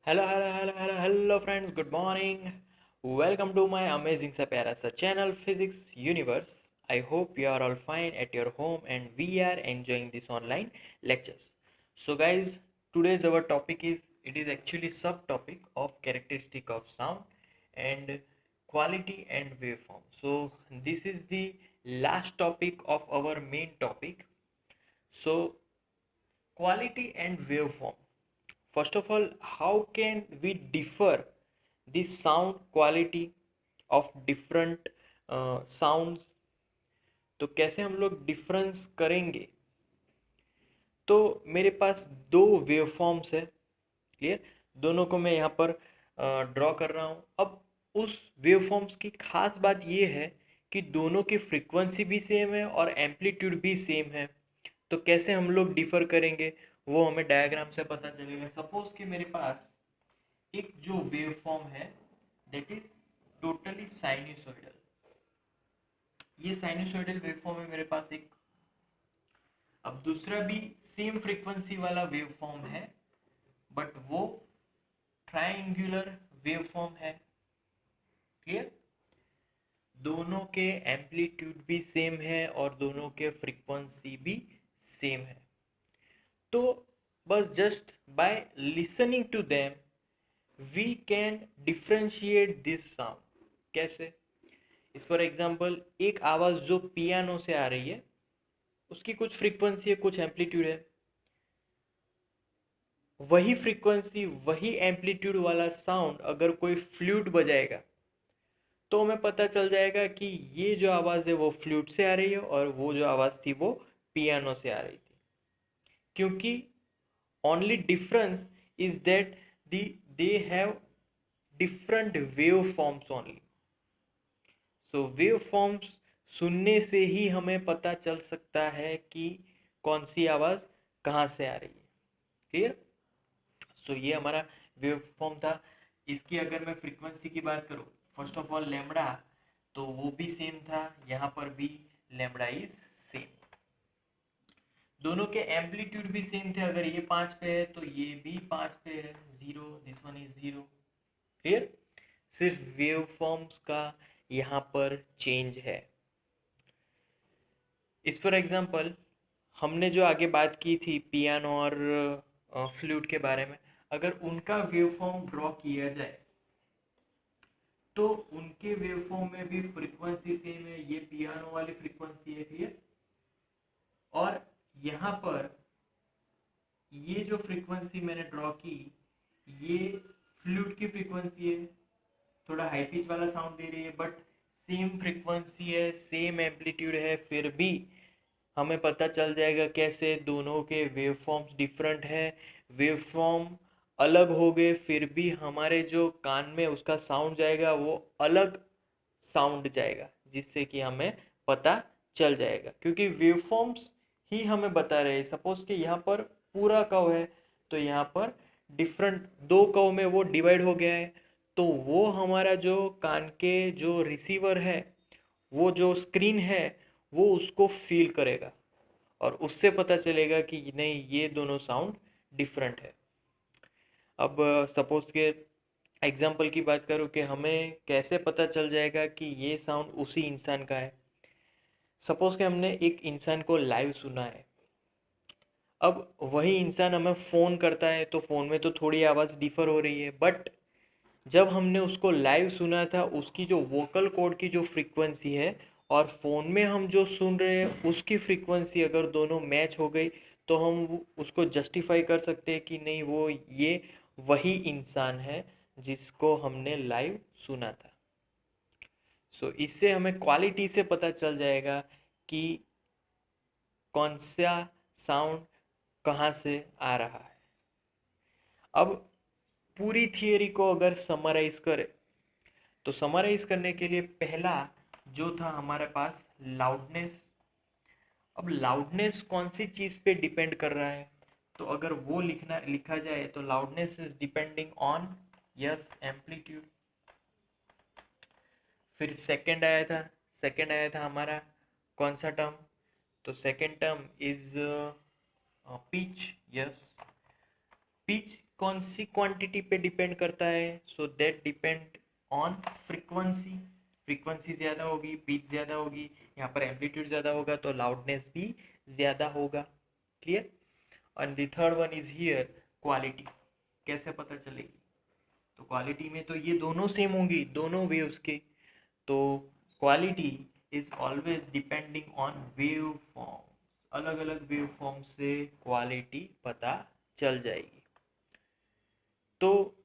Hello friends, good morning. Welcome to my amazing sa pyara sa channel Physics Universe. I hope you are all fine at your home and we are enjoying this online lectures. So guys, today's our topic is it is actually subtopic of characteristic of sound and quality and waveform. So this is the last topic of our main topic. So quality and waveform. First of all, how can we differ the sound quality of different sounds? तो कैसे हम लोग difference करेंगे? तो मेरे पास दो waveforms है, clear? दोनों को मैं यहाँ पर ड्रॉ कर रहा हूँ. अब उस वेवफॉर्म्स की खास बात ये है कि दोनों की फ्रीक्वेंसी भी सेम है और एम्पलीट्यूड भी सेम है. तो कैसे हम लोग डिफर करेंगे वो हमें डायग्राम से पता चलेगा. सपोज कि मेरे पास एक जो वेवफॉर्म है दैट इज टोटली साइनसोइडल. ये साइनसोइडल वेवफॉर्म है मेरे पास एक. अब दूसरा भी सेम फ्रीक्वेंसी वाला वेवफॉर्म है बट वो ट्रायंगुलर वेवफॉर्म है. क्लियर? दोनों के एम्पलीट्यूड भी सेम है और दोनों के फ्रीक्वेंसी भी सेम है. तो बस just by listening to them we can differentiate this sound. कैसे? इस फॉर एग्जाम्पल एक आवाज़ जो पियानो से आ रही है उसकी कुछ फ्रीक्वेंसी है, कुछ एम्पलीट्यूड है. वही फ्रीक्वेंसी वही एम्पलीट्यूड वाला साउंड अगर कोई फ्लूट बजाएगा तो हमें पता चल जाएगा कि ये जो आवाज़ है वो फ्लूट से आ रही है और वो जो आवाज़ थी वो पियानो से आ रही थी. क्योंकि only difference is that they have different waveforms only. So waveforms सुनने से ही हमें पता चल सकता है कि कौन सी आवाज़ कहाँ से आ रही है. क्लियर? सो ये हमारा वेवफॉर्म था. इसकी अगर मैं फ्रीक्वेंसी की बात करूँ, फर्स्ट ऑफ ऑल लैम्बडा, तो वो भी सेम था. यहाँ पर भी लैम्बडा इज सेम. दोनों के एम्पलीट्यूड भी सेम थे. अगर ये 5 पे है तो ये भी 5 पे है. Zero, this one is zero. Clear? सिर्फ वेव फॉर्म्स का यहाँ पर चेंज है. इस फॉर एग्जांपल हमने जो आगे बात की थी पियानो और फ्लूट के बारे में, अगर उनका वेव फॉर्म ड्रॉ किया जाए तो उनके वेव फॉर्म में भी फ्रीक्वेंसी सेम है. ये पियानो वाली फ्रीक्वेंसी है. क्लियर? और यहाँ पर ये जो फ्रीक्वेंसी मैंने ड्रॉ की ये फ्लूट की फ्रीक्वेंसी है. थोड़ा हाई पिच वाला साउंड दे रही है बट सेम फ्रीक्वेंसी है, सेम एम्पलीट्यूड है. फिर भी हमें पता चल जाएगा कैसे दोनों के वेवफॉर्म्स डिफरेंट है. वेवफॉर्म अलग हो गए फिर भी हमारे जो कान में उसका साउंड जाएगा वो अलग साउंड जाएगा, जिससे कि हमें पता चल जाएगा. क्योंकि वेवफॉर्म्स ही हमें बता रहे हैं. सपोज कि यहाँ पर पूरा कव है तो यहाँ पर डिफरेंट दो कव में वो डिवाइड हो गया है. तो वो हमारा जो कान के जो रिसीवर है, वो जो स्क्रीन है, वो उसको फील करेगा और उससे पता चलेगा कि नहीं ये दोनों साउंड डिफरेंट है. अब सपोज के एग्जाम्पल की बात करूँ कि हमें कैसे पता चल जाएगा कि ये साउंड उसी इंसान का है. सपोज कि हमने एक इंसान को लाइव सुना है. अब वही इंसान हमें फ़ोन करता है तो फ़ोन में तो थोड़ी आवाज़ डिफ़र हो रही है बट जब हमने उसको लाइव सुना था उसकी जो वोकल कॉर्ड की जो फ्रीक्वेंसी है और फ़ोन में हम जो सुन रहे हैं उसकी फ्रीक्वेंसी अगर दोनों मैच हो गई तो हम उसको जस्टिफाई कर सकते हैं कि नहीं वो ये वही इंसान है जिसको हमने लाइव सुना था. सो इससे हमें क्वालिटी से पता चल जाएगा कि कौन सा साउंड कहाँ से आ रहा है. अब पूरी थियरी को अगर समराइज करें तो समराइज करने के लिए पहला जो था हमारे पास लाउडनेस. अब लाउडनेस कौन सी चीज़ पे डिपेंड कर रहा है, तो अगर वो लिखा जाए तो loudness is depending on yes amplitude. फिर सेकंड आया था हमारा कौन सा टर्म, तो second term is pitch. Yes, pitch कौन सी क्वांटिटी पे डिपेंड करता है? So that depend on frequency. Frequency ज़्यादा होगी, पिच ज़्यादा होगी, यहाँ पर एम्पलीट्यूड ज़्यादा होगा तो लाउडनेस भी ज़्यादा होगा। Clear? And the third one is here quality. कैसे पता चलेगी? तो क्वालिटी में तो ये दोनों सेम होंगी, दोनों वेव्स के। तो quality is always depending on wave form. अलग अलग वेव फॉर्म से क्वालिटी पता चल जाएगी। तो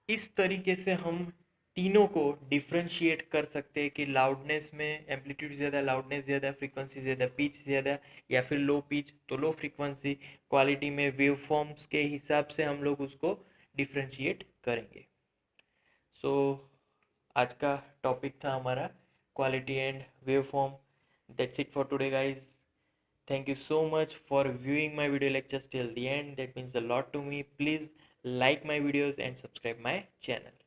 इस तरीके से हम तीनों को डिफ्रेंशिएट कर सकते हैं कि लाउडनेस में एम्पलीट्यूड ज़्यादा, लाउडनेस ज़्यादा, फ्रीक्वेंसी ज़्यादा, पिच ज़्यादा, या फिर लो पिच तो लो फ्रीक्वेंसी। क्वालिटी में वेव फॉर्म्स के हिसाब से हम लोग उसको डिफ्रेंशिएट करेंगे। सो आज का टॉपिक था हमारा quality and wave form. That's it for today guys. Thank you so much for viewing my video lectures till the end. That means a lot to me. Please like my videos and subscribe my channel.